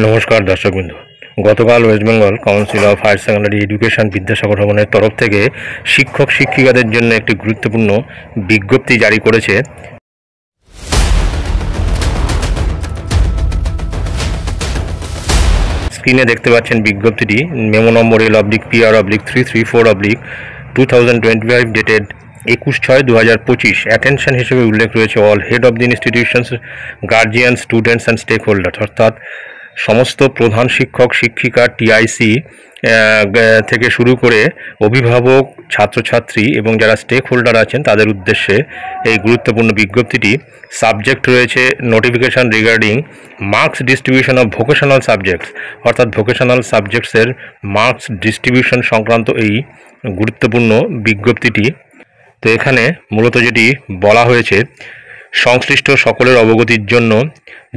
নমস্কার দর্শকবৃন্দ। গতকাল West Bengal Council of Higher Secondary Education Vidyasagar ভবনের তরফ থেকে শিক্ষক শিক্ষিকাদের জন্য একটি গুরুত্বপূর্ণ বিজ্ঞপ্তি জারি করেছে। স্ক্রিনে দেখতে পাচ্ছেন বিজ্ঞপ্তিটি memo number L/PR/334/2025 dated 21/6/2025। Attention হিসেবে উল্লেখ রয়েছে all head of the institutions, guardian, students and stakeholder, অর্থাৎ সমস্ত প্রধান শিক্ষক শিক্ষিকা, টিআইসি থেকে শুরু করে অভিভাবক, ছাত্রছাত্রী এবং যারা স্টেক হোল্ডার আছেন তাদের উদ্দেশ্যে এই গুরুত্বপূর্ণ বিজ্ঞপ্তিটি। সাবজেক্ট রয়েছে notification regarding marks distribution of vocational subjects, অর্থাৎ ভোকেশনাল সাবজেক্টসের মার্কস ডিস্ট্রিবিউশন সংক্রান্ত এই গুরুত্বপূর্ণ বিজ্ঞপ্তিটি। তো এখানে মূলত যেটি বলা হয়েছে, সংশ্লিষ্ট সকলের অবগতির জন্য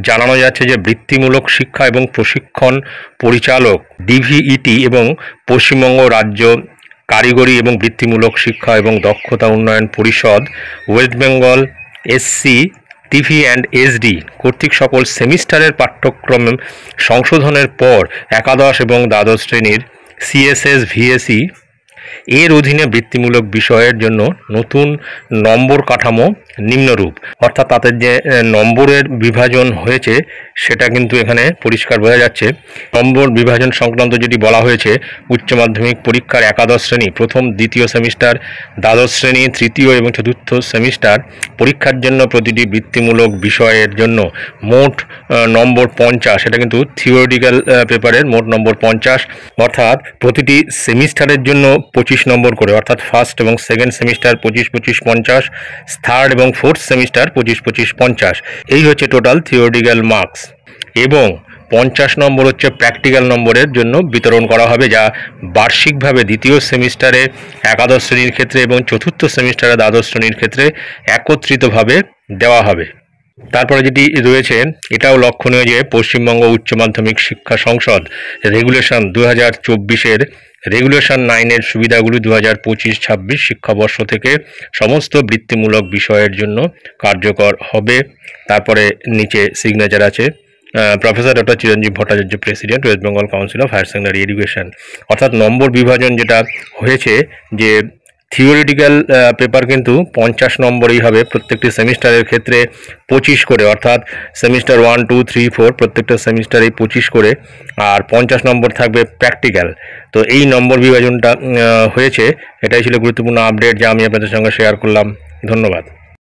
জানানো যাচ্ছে যে বৃত্তিমূলক শিক্ষা এবং প্রশিক্ষণ পরিচালক ডিভিইটি এবং পশ্চিমবঙ্গ রাজ্য কারিগরি এবং বৃত্তিমূলক শিক্ষা এবং দক্ষতা উন্নয়ন পরিষদ West Bengal SC TV and SD কর্তৃক সকল সেমিস্টারের পাঠ্যক্রম সংশোধনের পর একাদশ এবং দ্বাদশ শ্রেণীর সিএসএস ভিএসই এর অধীনে বৃত্তিমূলক বিষয়ের জন্য নতুন নম্বর কাঠামো নিম্নরূপ, অর্থাৎ তাদের যে নম্বরের বিভাজন হয়েছে সেটা কিন্তু এখানে পরিষ্কার বোঝা যাচ্ছে। নম্বর বিভাজন সংক্রান্ত যেটি বলা হয়েছে, উচ্চ মাধ্যমিক পরীক্ষার একাদশ শ্রেণী প্রথম দ্বিতীয় সেমিস্টার, দ্বাদশ শ্রেণী তৃতীয় এবং চতুর্থ সেমিস্টার পরীক্ষার জন্য প্রতিটি বৃত্তিমূলক বিষয়ের জন্য মোট নম্বর 50, এটা কিন্তু থিওরিটিক্যাল পেপারের মোট নম্বর 50, অর্থাৎ প্রতিটি সেমিস্টারের জন্য 25 নম্বর করে, অর্থাৎ ফার্স্ট এবং সেকেন্ড সেমিস্টার 25-25-50, থার্ড এবং ফোর্থ সেমিস্টার 25-25-50। এই হচ্ছে টোটাল থিওরিটিক্যাল মার্কস, এবং 50 নম্বর হচ্ছে প্র্যাকটিক্যাল নম্বরের জন্য বিতরণ করা হবে, যা বার্ষিকভাবে দ্বিতীয় সেমিস্টারে একাদশ শ্রেণীর ক্ষেত্রে এবং চতুর্থ সেমিস্টারে দ্বাদশ শ্রেণীর ক্ষেত্রে একত্রিতভাবে দেওয়া হবে। তারপরে যেটি রয়েছে, এটাও লক্ষণীয় যে পশ্চিমবঙ্গ উচ্চ মাধ্যমিক শিক্ষা সংসদ রেগুলেশন 2024-এর রেগুলেশন 9-এর সুবিধাগুলি 2025-26 শিক্ষাবর্ষ থেকে সমস্ত বৃত্তিমূলক বিষয়ের জন্য কার্যকর হবে। তারপরে নিচে সিগনেচার আছে professor doctor Chiranjib Bhattacharya, president, West Bengal Council of Higher Secondary Education. অর্থাৎ নম্বর বিভাজন যেটা হয়েছে, যে থিওরিটিক্যাল পেপার কিন্তু 50 নম্বরই হবে প্রত্যেকটি সেমিস্টারের ক্ষেত্রে, 25 করে, অর্থাৎ সেমিস্টার 1, 2, 3, 4 প্রত্যেকটা সেমিস্টারেই 25 করে, আর 50 নম্বর থাকবে প্র্যাকটিক্যাল। তো এই নম্বর বিভাজনটা হয়েছে। এটাই ছিল গুরুত্বপূর্ণ আপডেট যা আমি আপনাদের সঙ্গে শেয়ার করলাম। ধন্যবাদ।